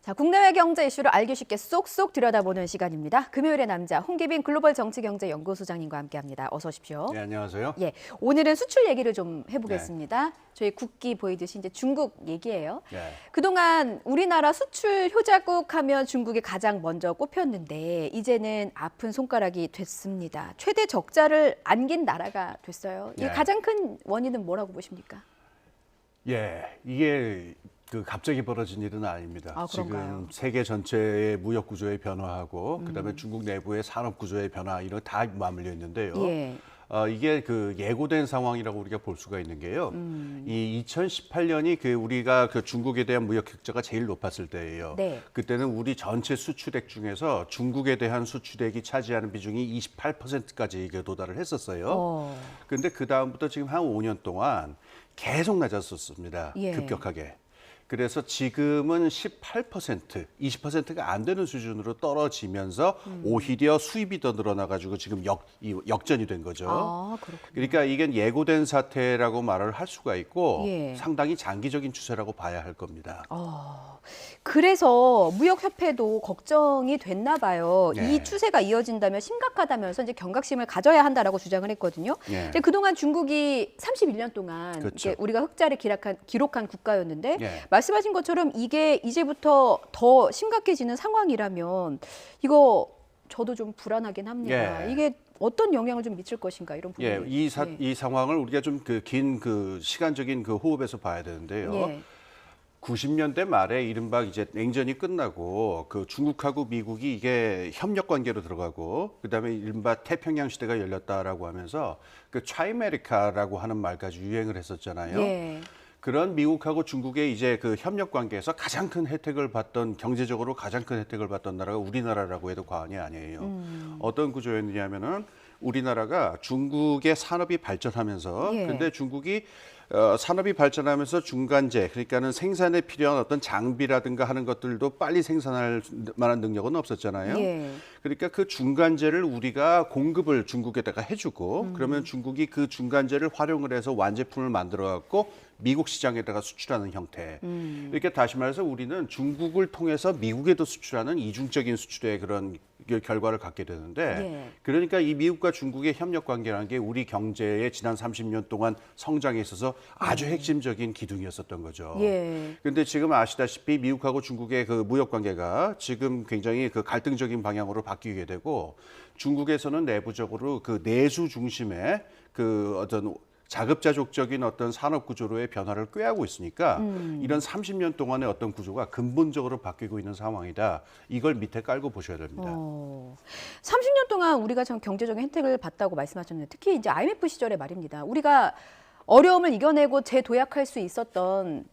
자, 국내외 경제 이슈를 알기 쉽게 쏙쏙 들여다보는 시간입니다. 금요일의 남자 홍기빈 글로벌 정치경제연구소장님과 함께합니다. 어서 오십시오. 네, 안녕하세요. 예, 오늘은 수출 얘기를 좀 해보겠습니다. 저희 국기 보이듯이 이제 중국 얘기예요. 네. 그동안 우리나라 수출 효자국 하면 중국이 가장 먼저 꼽혔는데 이제는 아픈 손가락이 됐습니다. 최대 적자를 안긴 나라가 됐어요. 이 네. 가장 큰 원인은 뭐라고 보십니까? 예, 이게 갑자기 벌어진 일은 아닙니다. 아, 그런가요? 지금 세계 전체의 무역 구조의 변화하고 그다음에 중국 내부의 산업 구조의 변화 이런 다 맞물려 있는데요. 예. 이게 예고된 상황이라고 우리가 볼 수가 있는 게요. 이 2018년이 우리가 중국에 대한 무역 격차가 제일 높았을 때예요. 네. 그때는 우리 전체 수출액 중에서 중국에 대한 수출액이 차지하는 비중이 28%까지 도달을 했었어요. 근데 그 다음부터 지금 한 5년 동안 계속 낮았었습니다. 예. 급격하게. 그래서 지금은 18%, 20%가 안 되는 수준으로 떨어지면서 오히려 수입이 더 늘어나가지고 지금 역전이 된 거죠. 아, 그렇군요. 그러니까 이게 예고된 사태라고 말을 할 수가 있고 예. 상당히 장기적인 추세라고 봐야 할 겁니다. 그래서 무역협회도 걱정이 됐나 봐요. 네. 이 추세가 이어진다면 심각하다면서 이제 경각심을 가져야 한다라고 주장을 했거든요. 네. 근데 그동안 중국이 31년 동안 그렇죠. 이게 우리가 흑자를 기록한 국가였는데 네. 말씀하신 것처럼 이게 이제부터 더 심각해지는 상황이라면 이거 저도 좀 불안하긴 합니다. 예. 이게 어떤 영향을 좀 미칠 것인가 이런 부분이. 예, 이 상황을 우리가 좀 긴 시간적인 호흡에서 봐야 되는데요. 예. 90년대 말에 이른바 이제 냉전이 끝나고 중국하고 미국이 이게 협력 관계로 들어가고 그다음에 이른바 태평양 시대가 열렸다라고 하면서 트라이메리카라고 하는 말까지 유행을 했었잖아요. 예. 그런 미국하고 중국의 이제 협력 관계에서 가장 큰 혜택을 받던 경제적으로 가장 큰 혜택을 받던 나라가 우리나라라고 해도 과언이 아니에요. 어떤 구조였느냐면은 우리나라가 중국의 산업이 발전하면서 예. 근데 중국이 산업이 발전하면서 중간재 그러니까는 생산에 필요한 어떤 장비라든가 하는 것들도 빨리 생산할 만한 능력은 없었잖아요. 예. 그러니까 그 중간재를 우리가 공급을 중국에다가 해주고 그러면 중국이 그 중간재를 활용을 해서 완제품을 만들어 갖고 미국 시장에다가 수출하는 형태. 이렇게 다시 말해서 우리는 중국을 통해서 미국에도 수출하는 이중적인 수출의 그런 결과를 갖게 되는데 예. 그러니까 이 미국과 중국의 협력 관계라는 게 우리 경제의 지난 30년 동안 성장에 있어서 아주 핵심적인 기둥이었었던 거죠. 예. 그런데 지금 아시다시피 미국하고 중국의 무역 관계가 지금 굉장히 갈등적인 방향으로 바뀌게 되고 중국에서는 내부적으로 내수 중심의 어떤 자급자족적인 어떤 산업 구조로의 변화를 꾀하고 있으니까 이런 30년 동안의 어떤 구조가 근본적으로 바뀌고 있는 상황이다. 이걸 밑에 깔고 보셔야 됩니다. 30년 동안 우리가 참 경제적인 혜택을 봤다고 말씀하셨는데 특히 이제 IMF 시절에 말입니다. 우리가 어려움을 이겨내고 재도약할 수 있었던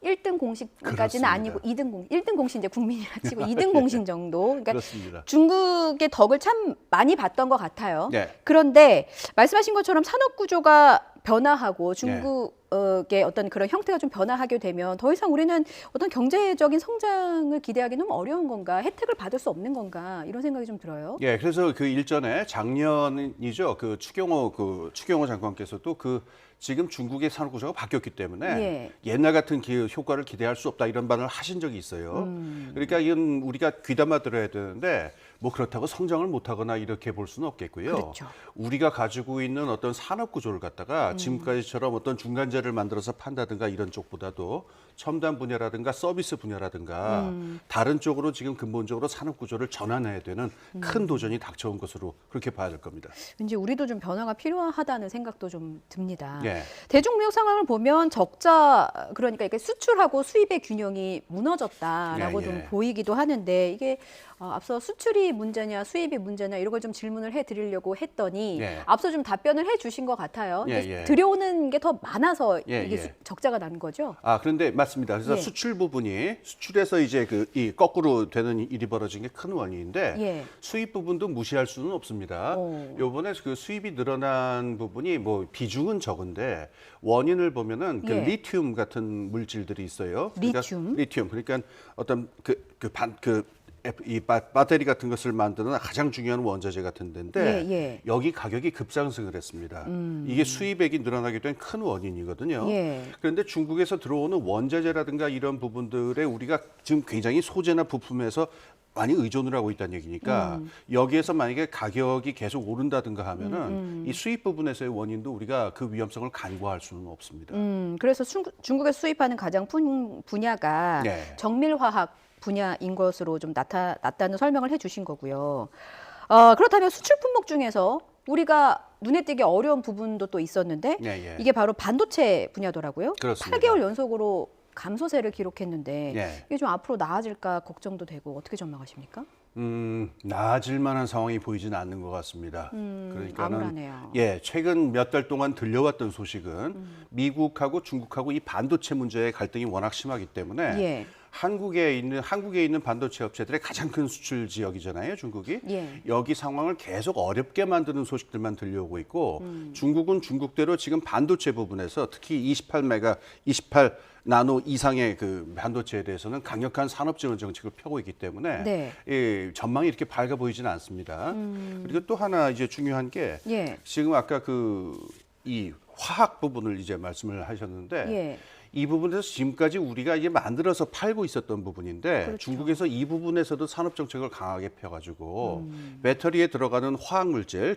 1등 공신까지는 그렇습니다. 아니고 1등 공신 이제 국민이라 치고 2등 공신 정도. 그러니까 그렇습니다. 중국의 덕을 참 많이 봤던 것 같아요. 네. 그런데 말씀하신 것처럼 산업 구조가 변화하고 중국의 어떤 그런 형태가 좀 변화하게 되면 더 이상 우리는 어떤 경제적인 성장을 기대하기 너무 어려운 건가, 혜택을 받을 수 없는 건가 이런 생각이 좀 들어요. 예, 그래서 일전에 작년이죠. 추경호 장관께서도 지금 중국의 산업 구조가 바뀌었기 때문에 예. 옛날 같은 효과를 기대할 수 없다 이런 말을 하신 적이 있어요. 그러니까 이건 우리가 귀담아 들어야 되는데 뭐 그렇다고 성장을 못하거나 이렇게 볼 수는 없겠고요. 그렇죠. 우리가 가지고 있는 어떤 산업 구조를 갖다가 지금까지처럼 어떤 중간재를 만들어서 판다든가 이런 쪽보다도 첨단 분야라든가 서비스 분야라든가 다른 쪽으로 지금 근본적으로 산업 구조를 전환해야 되는 큰 도전이 닥쳐온 것으로 그렇게 봐야 될 겁니다. 왠지 우리도 좀 변화가 필요하다는 생각도 좀 듭니다. 예. 대중무역 상황을 보면 적자 그러니까 이게 수출하고 수입의 균형이 무너졌다라고 예, 좀 예. 보이기도 하는데 이게 앞서 수출이 문제냐 수입이 문제냐 이런 걸 좀 질문을 해드리려고 했더니 예. 앞서 좀 답변을 해주신 것 같아요. 예, 이제 예. 들여오는 게 더 많아서 예, 이게 예. 적자가 난 거죠. 그런데 맞습니다. 그래서 예. 수출 부분이 수출에서 이제 이 거꾸로 되는 일이 벌어진 게 큰 원인인데 예. 수입 부분도 무시할 수는 없습니다. 요번에 수입이 늘어난 부분이 뭐 비중은 적은데 원인을 보면은 예. 리튬 같은 물질들이 있어요. 리튬? 리튬. 그러니까 어떤 이 배터리 같은 것을 만드는 가장 중요한 원자재 같은 데인데 예. 여기 가격이 급상승을 했습니다. 이게 수입액이 늘어나게 된 큰 원인이거든요. 예. 그런데 중국에서 들어오는 원자재라든가 이런 부분들에 우리가 지금 굉장히 소재나 부품에서 많이 의존을 하고 있다는 얘기니까 여기에서 만약에 가격이 계속 오른다든가 하면은 이 수입 부분에서의 원인도 우리가 그 위험성을 간과할 수는 없습니다. 그래서 중국에서 수입하는 가장 분야가 네. 정밀화학 분야인 것으로 좀 나타났다는 설명을 해주신 거고요. 그렇다면 수출 품목 중에서 우리가 눈에 띄기 어려운 부분도 또 있었는데 예. 이게 바로 반도체 분야더라고요. 그렇습니다. 8개월 연속으로 감소세를 기록했는데 예. 이게 좀 앞으로 나아질까 걱정도 되고 어떻게 전망하십니까? 나아질 만한 상황이 보이지는 않는 것 같습니다. 그러니까는 암울하네요. 최근 몇 달 동안 들려왔던 소식은 미국하고 중국하고 이 반도체 문제의 갈등이 워낙 심하기 때문에 예. 한국에 있는 반도체 업체들의 가장 큰 수출 지역이잖아요, 중국이. 예. 여기 상황을 계속 어렵게 만드는 소식들만 들려오고 있고 중국은 중국대로 지금 반도체 부분에서 특히 28 나노 이상의 그 반도체에 대해서는 강력한 산업지원 정책을 펴고 있기 때문에 네. 예, 전망이 이렇게 밝아 보이지는 않습니다. 그리고 또 하나 이제 중요한 게 예. 지금 아까 이 화학 부분을 이제 말씀을 하셨는데 예. 이 부분에서 지금까지 우리가 이제 만들어서 팔고 있었던 부분인데 그렇죠. 중국에서 이 부분에서도 산업 정책을 강하게 펴가지고 배터리에 들어가는 화학 물질,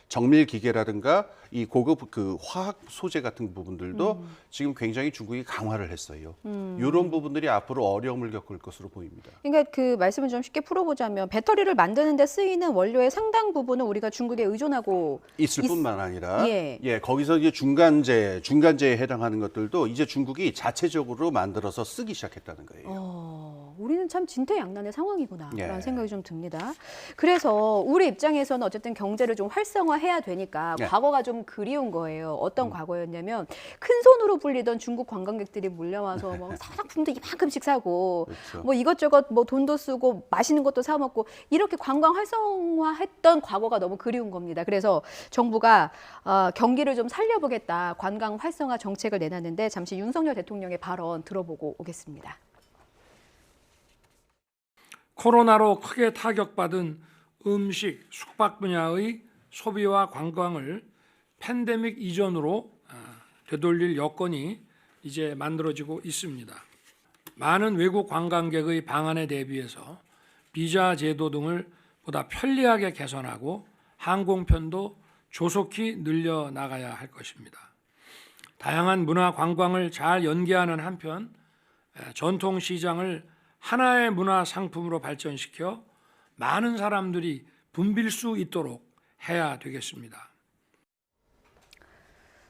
정밀 기계라든가 이 고급 그 화학 소재 같은 부분들도 지금 굉장히 중국이 강화를 했어요. 이런 부분들이 앞으로 어려움을 겪을 것으로 보입니다. 그러니까 그 말씀을 좀 쉽게 풀어보자면 배터리를 만드는 데 쓰이는 원료의 상당 부분은 우리가 중국에 의존하고 있을 뿐만 아니라 예. 거기서 이제 중간재에 해당하는 것들도 이제 중국이 자체적으로 만들어서 쓰기 시작했다는 거예요. 우리는 참 진퇴양난의 상황이구나라는 예. 생각이 좀 듭니다. 그래서 우리 입장에서는 어쨌든 경제를 좀 활성화해야 되니까 예. 과거가 좀 그리운 거예요. 어떤 과거였냐면 큰 손으로 불리던 중국 관광객들이 몰려와서 뭐 사은품도 이만큼씩 사고 그렇죠. 뭐 이것저것 뭐 돈도 쓰고 맛있는 것도 사 먹고 이렇게 관광 활성화했던 과거가 너무 그리운 겁니다. 그래서 정부가 경기를 좀 살려보겠다 관광 활성화 정책을 내놨는데 잠시 윤석열 대통령의 발언 들어보고 오겠습니다. 코로나로 크게 타격받은 음식, 숙박 분야의 소비와 관광을 팬데믹 이전으로 되돌릴 여건이 이제 만들어지고 있습니다. 많은 외국 관광객의 방한에 대비해서 비자 제도 등을 보다 편리하게 개선하고 항공편도 조속히 늘려나가야 할 것입니다. 다양한 문화 관광을 잘 연계하는 한편 전통 시장을 하나의 문화 상품으로 발전시켜 많은 사람들이 붐빌 수 있도록 해야 되겠습니다.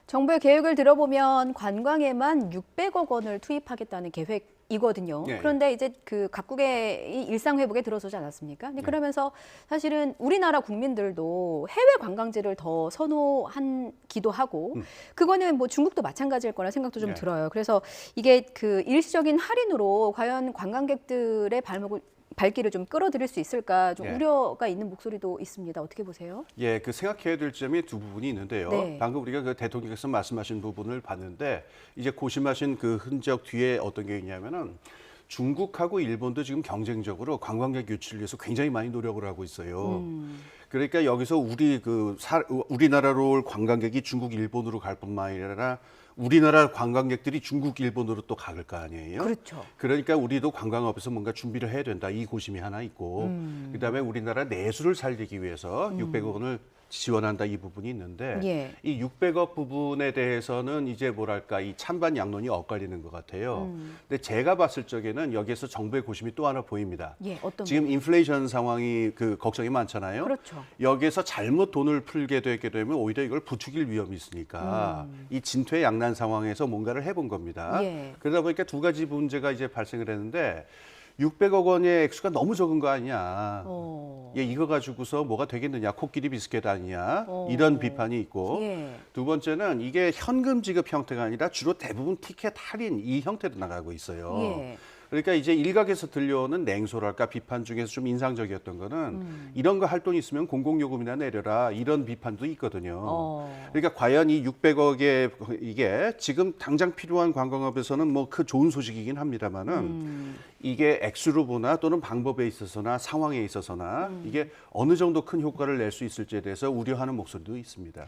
정부의 계획을 들어보면 관광에만 600억 원을 투입하겠다는 계획이거든요. 네. 그런데 이제 그 각국의 일상 회복에 들어서지 않았습니까? 근데 그러면서 사실은 우리나라 국민들도 해외 관광지를 더 선호하기도 하고 그거는 뭐 중국도 마찬가지일 거라 생각도 좀 네. 들어요. 그래서 이게 그 일시적인 할인으로 과연 관광객들의 발길을 좀 끌어들일 수 있을까 좀 네. 우려가 있는 목소리도 있습니다. 어떻게 보세요? 예, 그 생각해야 될 점이 두 부분이 있는데요. 네. 방금 우리가 그 대통령께서 말씀하신 부분을 봤는데 이제 고심하신 그 흔적 뒤에 어떤 게 있냐면은 중국하고 일본도 지금 경쟁적으로 관광객 유치를 위해서 굉장히 많이 노력을 하고 있어요. 그러니까 여기서 우리나라로 올 관광객이 중국, 일본으로 갈 뿐만 아니라 우리나라 관광객들이 중국, 일본으로 또 갈 거 아니에요. 그렇죠. 그러니까 우리도 관광업에서 뭔가 준비를 해야 된다. 이 고심이 하나 있고 그다음에 우리나라 내수를 살리기 위해서 600억 원을 지원한다 이 부분이 있는데 예. 이 600억 부분에 대해서는 이제 뭐랄까 이 찬반 양론이 엇갈리는 것 같아요. 근데 제가 봤을 적에는 여기에서 정부의 고심이 또 하나 보입니다. 예, 어떤 지금 인플레이션 상황이 그 걱정이 많잖아요. 그렇죠. 여기에서 잘못 돈을 풀게 되게 되면 오히려 이걸 부추길 위험이 있으니까 이 진퇴양난 상황에서 뭔가를 해본 겁니다. 예. 그러다 보니까 두 가지 문제가 이제 발생을 했는데 600억 원의 액수가 너무 적은 거 아니냐. 예, 이거 가지고서 뭐가 되겠느냐. 코끼리 비스켓 아니냐. 이런 비판이 있고 예. 두 번째는 이게 현금 지급 형태가 아니라 주로 대부분 티켓 할인 이 형태로 나가고 있어요. 예. 그러니까 이제 일각에서 들려오는 냉소랄까 비판 중에서 좀 인상적이었던 거는 이런 거 할 돈 있으면 공공요금이나 내려라 이런 비판도 있거든요. 그러니까 과연 이 600억에 이게 지금 당장 필요한 관광업에서는 뭐 그 좋은 소식이긴 합니다만은 이게 액수로 보나 또는 방법에 있어서나 상황에 있어서나 이게 어느 정도 큰 효과를 낼 수 있을지에 대해서 우려하는 목소리도 있습니다.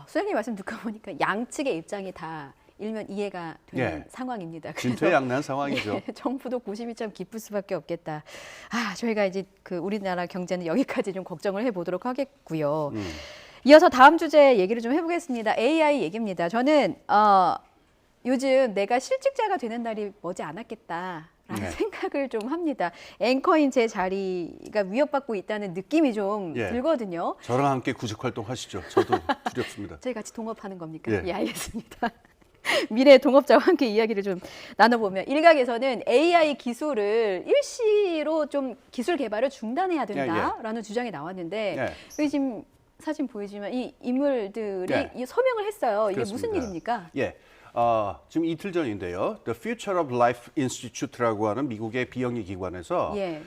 수장님 말씀 듣고 보니까 양측의 입장이 다 일면 이해가 되는 예. 상황입니다. 진퇴양난 상황이죠. 정부도 고심이 참 깊을 수밖에 없겠다. 저희가 이제 그 우리나라 경제는 여기까지 좀 걱정을 해보도록 하겠고요. 이어서 다음 주제 얘기를 좀 해보겠습니다. AI 얘기입니다. 저는 요즘 내가 실직자가 되는 날이 머지 않았겠다라는 네. 생각을 좀 합니다. 앵커인 제 자리가 위협받고 있다는 느낌이 좀 예. 들거든요. 저랑 함께 구직 활동하시죠. 저도 두렵습니다. 저희 같이 동업하는 겁니까? 예. 예, 알겠습니다. 미래 동업자와 함께 이야기를 좀 나눠보면 일각에서는 AI 기술을 일시로 좀 기술 개발을 중단해야 된다라는 주장이 나왔는데 예. 여기 지금 사진 보이지만 이 인물들이 예. 이 서명을 했어요. 이게 무슨 그렇습니다. 일입니까? 예. 지금 이틀 전인데요. The Future of Life Institute라고 하는 미국의 비영리 기관에서 예.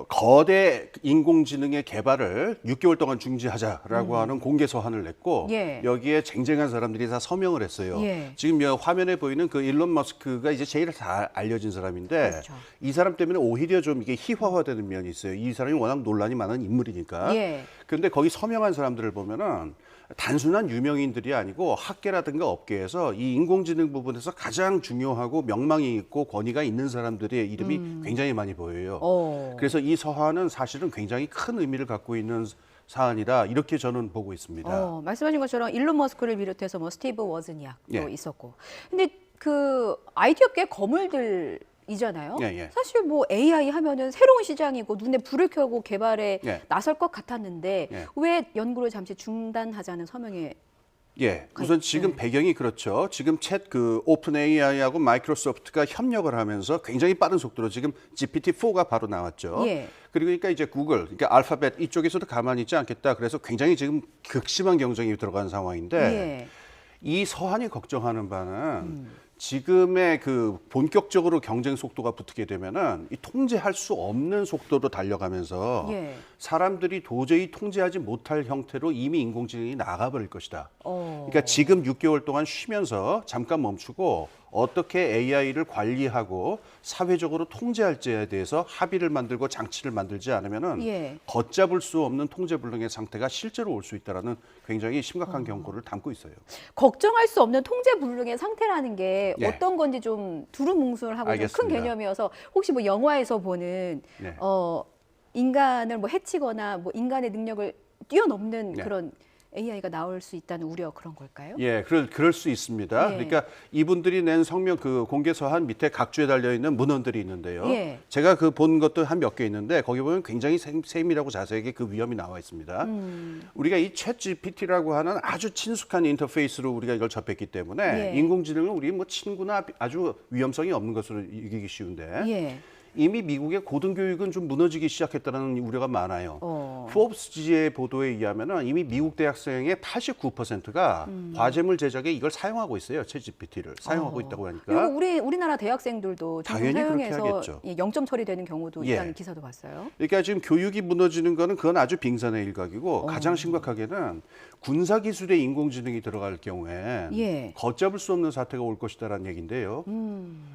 거대 인공지능의 개발을 6개월 동안 중지하자라고 하는 공개 서한을 냈고 예. 여기에 쟁쟁한 사람들이 다 서명을 했어요. 예. 지금 화면에 보이는 그 일론 머스크가 이제 제일 다 알려진 사람인데 그렇죠. 이 사람 때문에 오히려 좀 이게 희화화되는 면이 있어요. 이 사람이 워낙 논란이 많은 인물이니까. 예. 그런데 거기 서명한 사람들을 보면은 단순한 유명인들이 아니고 학계라든가 업계에서 이 인공지능 부분에서 가장 중요하고 명망이 있고 권위가 있는 사람들의 이름이 굉장히 많이 보여요. 그래서 이 서한은 사실은 굉장히 큰 의미를 갖고 있는 사안이다 이렇게 저는 보고 있습니다. 말씀하신 것처럼 일론 머스크를 비롯해서 뭐 스티브 워즈니악도 예. 있었고, 근데 그 IT 업계 거물들 이잖아요. 예, 예. 사실 뭐 AI 하면은 새로운 시장이고 눈에 불을 켜고 개발에 예. 나설 것 같았는데 예. 왜 연구를 잠시 중단하자는 서명에 예, 우선 지금 배경이 그렇죠. 지금 오픈 AI하고 마이크로소프트가 협력을 하면서 굉장히 빠른 속도로 지금 GPT-4가 바로 나왔죠. 예. 그러니까 이제 구글, 그러니까 알파벳 이쪽에서도 가만히 있지 않겠다. 그래서 굉장히 지금 극심한 경쟁이 들어간 상황인데 예. 이 서한이 걱정하는 바는 지금의 그 본격적으로 경쟁 속도가 붙게 되면은 이 통제할 수 없는 속도로 달려가면서 예. 사람들이 도저히 통제하지 못할 형태로 이미 인공지능이 나가버릴 것이다. 어. 그러니까 지금 6개월 동안 쉬면서 잠깐 멈추고 어떻게 AI를 관리하고 사회적으로 통제할지에 대해서 합의를 만들고 장치를 만들지 않으면은 예. 걷잡을 수 없는 통제불능의 상태가 실제로 올 수 있다라는 굉장히 심각한 경고를 담고 있어요. 걱정할 수 없는 통제 불능의 상태라는 게 예. 어떤 건지 좀 두루뭉술하고 좀 큰 알겠습니다. 개념이어서 혹시 뭐 영화에서 보는 네. 인간을 뭐 해치거나 뭐 인간의 능력을 뛰어넘는 네. 그런 AI가 나올 수 있다는 우려 그런 걸까요? 예, 그럴 수 있습니다. 예. 그러니까 이분들이 낸 성명 그 공개 서한 밑에 각주에 달려 있는 문헌들이 있는데요. 예. 제가 그 본 것도 한 몇 개 있는데 거기 보면 굉장히 세밀하고 자세하게 그 위험이 나와 있습니다. 우리가 이 챗 GPT라고 하는 아주 친숙한 인터페이스로 우리가 이걸 접했기 때문에 예. 인공지능은 우리 뭐 친구나 아주 위험성이 없는 것으로 여기기 쉬운데 예. 이미 미국의 고등교육은 좀 무너지기 시작했다는 우려가 많아요. 포브스 지의 보도에 의하면 이미 미국 대학생의 89%가 과제물 제작에 이걸 사용하고 있어요. 챗GPT를 사용하고 있다고 하니까. 그리고 우리나라 대학생들도 당연히 그렇게 사용해서 하겠죠. 0점 처리되는 경우도 예. 있다는 기사도 봤어요. 그러니까 지금 교육이 무너지는 거는 그건 아주 빙산의 일각이고 가장 심각하게는 군사 기술에 인공지능이 들어갈 경우에 예. 걷잡을 수 없는 사태가 올 것이다라는 얘기인데요.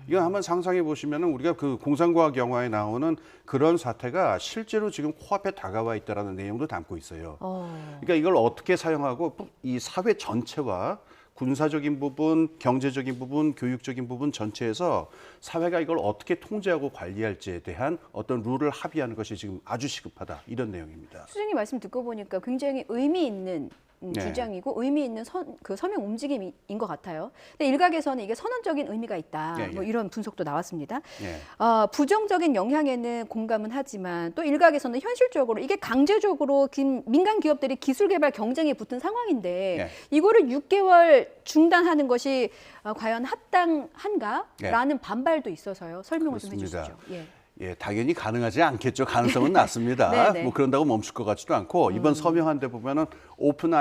이거 한번 상상해 보시면은 우리가 그 공상과학 영화에 나오는 그런 사태가 실제로 지금 코앞에 다가와 있다라는 내용도 담고 있어요. 그러니까 이걸 어떻게 사용하고 이 사회 전체와 군사적인 부분, 경제적인 부분, 교육적인 부분 전체에서 사회가 이걸 어떻게 통제하고 관리할지에 대한 어떤 룰을 합의하는 것이 지금 아주 시급하다 이런 내용입니다. 수장님 말씀 듣고 보니까 굉장히 의미 있는 네. 주장이고 의미 있는 그 서명 움직임인 것 같아요. 근데 일각에서는 이게 선언적인 의미가 있다. 예, 예. 뭐 이런 분석도 나왔습니다. 예. 부정적인 영향에는 공감은 하지만 또 일각에서는 현실적으로 이게 강제적으로 민간 기업들이 기술 개발 경쟁에 붙은 상황인데 예. 이거를 6개월 중단하는 것이 과연 합당한가라는 반발도 있어서요. 설명을 좀 그렇습니다. 해주시죠. 예. 예, 당연히 가능하지 않겠죠. 가능성은 낮습니다. 네, 네. 뭐 그런다고 멈출 것 같지도 않고 이번 서명한 데 보면은 오픈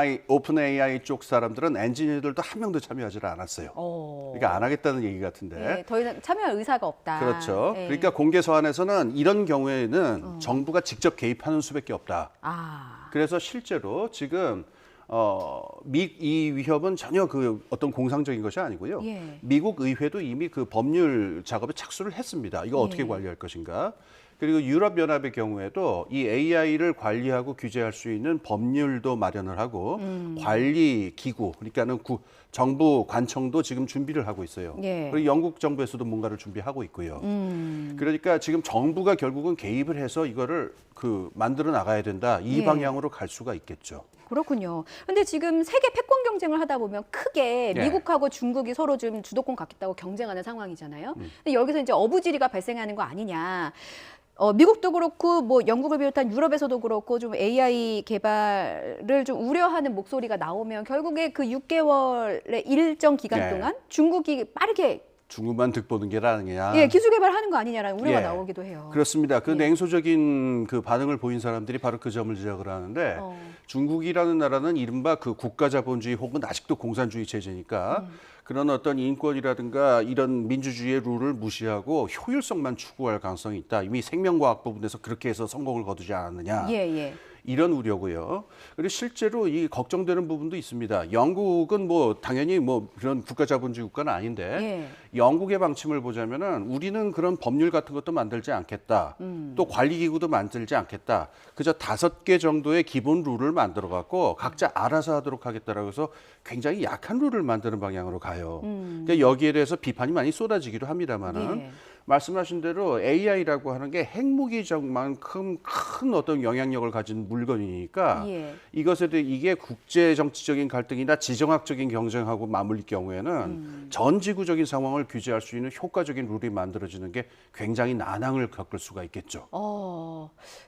AI 쪽 사람들은 엔지니어들도 한 명도 참여하지 않았어요. 그러니까 안 하겠다는 얘기 같은데. 예, 더 이상 참여할 의사가 없다. 그렇죠. 예. 그러니까 공개 서한에서는 이런 경우에는 정부가 직접 개입하는 수밖에 없다. 아, 그래서 실제로 지금 이 위협은 전혀 그 어떤 공상적인 것이 아니고요. 예. 미국 의회도 이미 그 법률 작업에 착수를 했습니다. 이거 어떻게 예. 관리할 것인가. 그리고 유럽연합의 경우에도 이 AI를 관리하고 규제할 수 있는 법률도 마련을 하고 관리 기구, 그러니까는 정부 관청도 지금 준비를 하고 있어요. 예. 그리고 영국 정부에서도 뭔가를 준비하고 있고요. 그러니까 지금 정부가 결국은 개입을 해서 이거를 만들어 나가야 된다. 이 예. 방향으로 갈 수가 있겠죠. 그렇군요. 근데 지금 세계 패권 경쟁을 하다 보면 크게 네. 미국하고 중국이 서로 좀 주도권 갖겠다고 경쟁하는 상황이잖아요. 근데 여기서 이제 어부지리가 발생하는 거 아니냐. 미국도 그렇고 뭐 영국을 비롯한 유럽에서도 그렇고 좀 AI 개발을 좀 우려하는 목소리가 나오면 결국에 그 6개월의 일정 기간 네. 동안 중국이 빠르게 중국만 득보는 게 아니냐. 예, 기술 개발하는 거 아니냐라는 우려가 예. 나오기도 해요. 그렇습니다. 그 예. 냉소적인 그 반응을 보인 사람들이 바로 그 점을 지적을 하는데 중국이라는 나라는 이른바 그 국가자본주의 혹은 아직도 공산주의 체제니까 그런 어떤 인권이라든가 이런 민주주의의 룰을 무시하고 효율성만 추구할 가능성이 있다. 이미 생명과학 부분에서 그렇게 해서 성공을 거두지 않았느냐. 예, 예. 이런 우려고요. 그리고 실제로 이 걱정되는 부분도 있습니다. 영국은 뭐 당연히 뭐 그런 국가자본주의 국가는 아닌데 영국의 방침을 보자면은 우리는 그런 법률 같은 것도 만들지 않겠다. 또 관리기구도 만들지 않겠다. 그저 5개 정도의 기본 룰을 만들어 갖고 각자 알아서 하도록 하겠다라고 해서 굉장히 약한 룰을 만드는 방향으로 가요. 그러니까 여기에 대해서 비판이 많이 쏟아지기도 합니다만은 예. 말씀하신 대로 AI라고 하는 게 핵무기만큼 큰 어떤 영향력을 가진 물건이니까 예. 이것에 대해 이게 국제 정치적인 갈등이나 지정학적인 경쟁하고 맞물릴 경우에는 전 지구적인 상황을 규제할 수 있는 효과적인 룰이 만들어지는 게 굉장히 난항을 겪을 수가 있겠죠.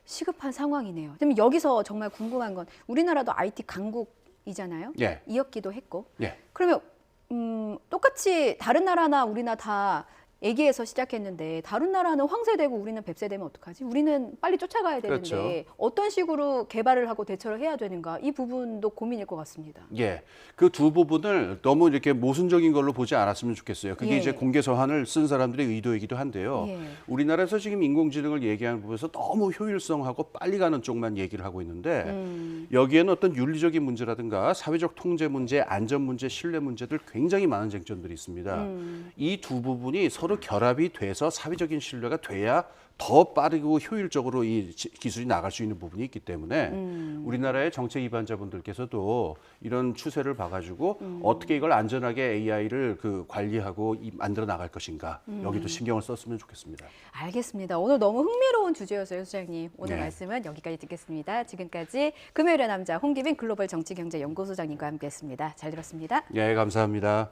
시급한 상황이네요. 그럼 여기서 정말 궁금한 건 우리나라도 IT 강국이잖아요. 예. 이었기도 했고. 예. 그러면 똑같이 다른 나라나 우리나 다 애기에서 시작했는데 다른 나라는 황새되고 우리는 뱁새되면 어떡하지? 우리는 빨리 쫓아가야 되는데 그렇죠. 어떤 식으로 개발을 하고 대처를 해야 되는가? 이 부분도 고민일 것 같습니다. 예, 그 두 부분을 너무 이렇게 모순적인 걸로 보지 않았으면 좋겠어요. 그게 예. 이제 공개 서한을 쓴 사람들의 의도이기도 한데요. 예. 우리나라에서 지금 인공지능을 얘기하는 부분에서 너무 효율성하고 빨리 가는 쪽만 얘기를 하고 있는데 여기에는 어떤 윤리적인 문제라든가 사회적 통제 문제, 안전 문제, 신뢰 문제들 굉장히 많은 쟁점들이 있습니다. 이 두 부분이 서로 결합이 돼서 사회적인 신뢰가 돼야 더 빠르고 효율적으로 이 기술이 나갈 수 있는 부분이 있기 때문에 우리나라의 정책 입안자분들께서도 이런 추세를 봐가지고 어떻게 이걸 안전하게 AI를 관리하고 만들어 나갈 것인가 여기도 신경을 썼으면 좋겠습니다. 알겠습니다. 오늘 너무 흥미로운 주제였어요, 소장님. 오늘 네. 말씀은 여기까지 듣겠습니다. 지금까지 금요일의 남자 홍기빈 글로벌 정치경제연구소장님과 함께했습니다. 잘 들었습니다. 예, 감사합니다.